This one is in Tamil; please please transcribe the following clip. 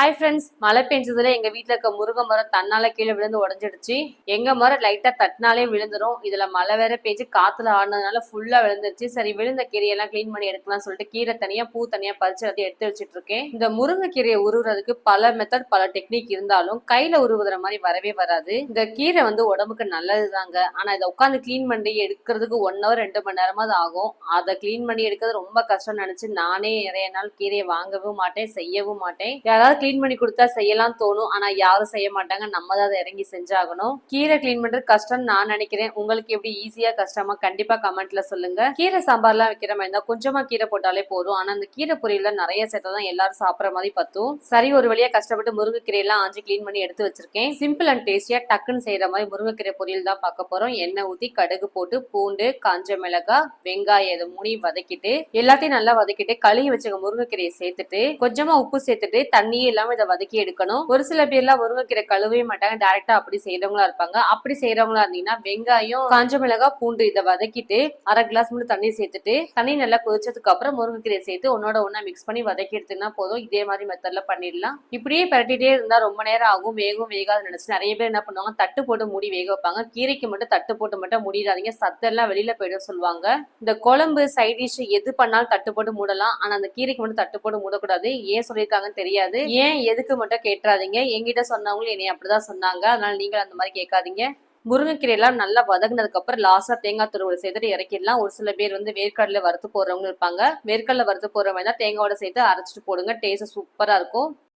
ஹாய் ஃப்ரெண்ட்ஸ், மழை பெஞ்சதுல எங்க வீட்டுல இருக்க முருங்கை மரம் தன்னால கீழே விழுந்து உடஞ்சிடுச்சு. எங்க மரம் லைட்டா தட்டினாலே விழுந்துரும். இதுல மழை வேற பெஞ்சு காத்துல ஆடினதுனால ஃபுல்லா விழுந்துருச்சு. சரி, விழுந்த கீரையெல்லாம் கிளீன் பண்ணி எடுக்கலாம் சொல்லிட்டு கீரை தனியா பூ தனியா பறிச்சு அதை எடுத்து வச்சிட்டு இருக்கேன். இந்த முருங்கை கீரையை உருவுறதுக்கு பல மெத்தட் பல டெக்னிக் இருந்தாலும் கையில உருவுற மாதிரி வரவே வராது. இந்த கீரை உடம்புக்கு நல்லதுதாங்க. ஆனா இதை உட்காந்து கிளீன் பண்ணி எடுக்கிறதுக்கு 1 hour 2 மணி நேரமாவது ஆகும். அதை கிளீன் பண்ணி எடுக்கிறது ரொம்ப கஷ்டம் நினைச்சு நானே நிறைய நாள் கீரையை வாங்கவும் மாட்டேன், செய்யவும் மாட்டேன். யாராவது கிளீன் பண்ணி கொடுத்தா செய்யலாம் தோணும். ஆனா யாரும் செய்ய மாட்டாங்க. நம்ம தான் அதை இறங்கி செஞ்சாகணும். கீரை கிளீன் பண்றது கஷ்டம் நான் நினைக்கிறேன். உங்களுக்கு எப்படி ஈஸியா கஷ்டமா கண்டிப்பா கமெண்ட்ல சொல்லுங்க. கீரை சாம்பார்லாம் வைக்கிற மாதிரி இருந்தா கொஞ்சமா கீரை போட்டாலே போதும். ஆனா அந்த கீரை பொரியல நிறைய சேர்த்தாதான் எல்லாரும் சாப்பிட்ற மாதிரி பத்தும். சரி, ஒரு வழியா கஷ்டப்பட்டு முருங்கைக்கீரை எல்லாம் ஆஞ்சு கிளீன் பண்ணி எடுத்து வச்சிருக்கேன். சிம்பிள் அண்ட் டேஸ்டியா டக்குன்னு செய்யற மாதிரி முருங்கைக்கீரை பொரியல் தான் பார்க்க போறோம். எண்ணெய் ஊத்தி கடுகு போட்டு பூண்டு, காஞ்ச மிளகாய், வெங்காயம் இதை மூணையும் வதக்கிட்டு எல்லாத்தையும் நல்லா வதக்கிட்டு கழுகி வச்சுக்க முருங்கைக்கீரையை சேர்த்துட்டு கொஞ்சமா உப்பு சேர்த்துட்டு தண்ணியே இல்லாம இதை வதக்கி எடுக்கணும். ஒரு சில பேர்லாம் முருங்கைக்கீரை கழுவே மாட்டாங்க, டைரக்டா அப்படி செய்யறவங்களா இருப்பாங்க. அப்படி செய்யறவங்களா இருந்தீங்கன்னா வெங்காயம், காஞ்ச மிளகாய், பூண்டு இதை வதக்கிட்டு 1/2 கிளாஸ் மட்டும் தண்ணி சேர்த்துட்டு தண்ணி நல்லா கொதிச்சதுக்கு அப்புறம் முருங்கைக்கீரை சேர்த்து ஒன்னா மிக்ஸ் பண்ணி வதக்கி எடுத்துன்னா போதும். இதே மாதிரி மெத்தட்ல பண்ணிடலாம். இப்படியே பரட்டிட்டே இருந்தா ரொம்ப நேரம் ஆகும், வேகும் வேகாது நினைச்சு நிறைய பேர் என்ன பண்ணுவாங்க, தட்டு போட்டு மூடி வேக வைப்பாங்க. கீரைக்கு மட்டும் தட்டு போட்டு மட்டும் மூடிடாதீங்க, சத்தெல்லாம் வெளியில போயிடும் சொல்லுவாங்க. இந்த குழம்பு சைட் டிஷ் எது பண்ணாலும் தட்டு போட்டு மூடலாம். ஆனா அந்த கீரைக்கு மட்டும் தட்டு போட்டு மூடக்கூடாது. ஏன் சொல்லியிருக்காங்கன்னு தெரியாது. ஏன் எதுக்கு மட்டும் கேட்டுறாதீங்க. என்கிட்ட சொன்னவங்களும் என்னை அப்படிதான் சொன்னாங்க. அதனால நீங்களும் அந்த மாதிரி கேட்காதீங்க. முருங்கைக்கீரை எல்லாம் நல்லா வதங்கினதுக்கு அப்புறம் லாஸ்டா தேங்காய் துருவல் சேர்த்துட்டு இறக்கிடலாம். ஒரு சில பேர் வேர்க்கடலை வறுத்து போடுறவங்க இருப்பாங்க. வேர்க்கடலை வறுத்து போடுற மாதிரி தான் தேங்காயோட சேர்த்து அரைச்சிட்டு போடுங்க, டேஸ்ட் சூப்பரா இருக்கும்.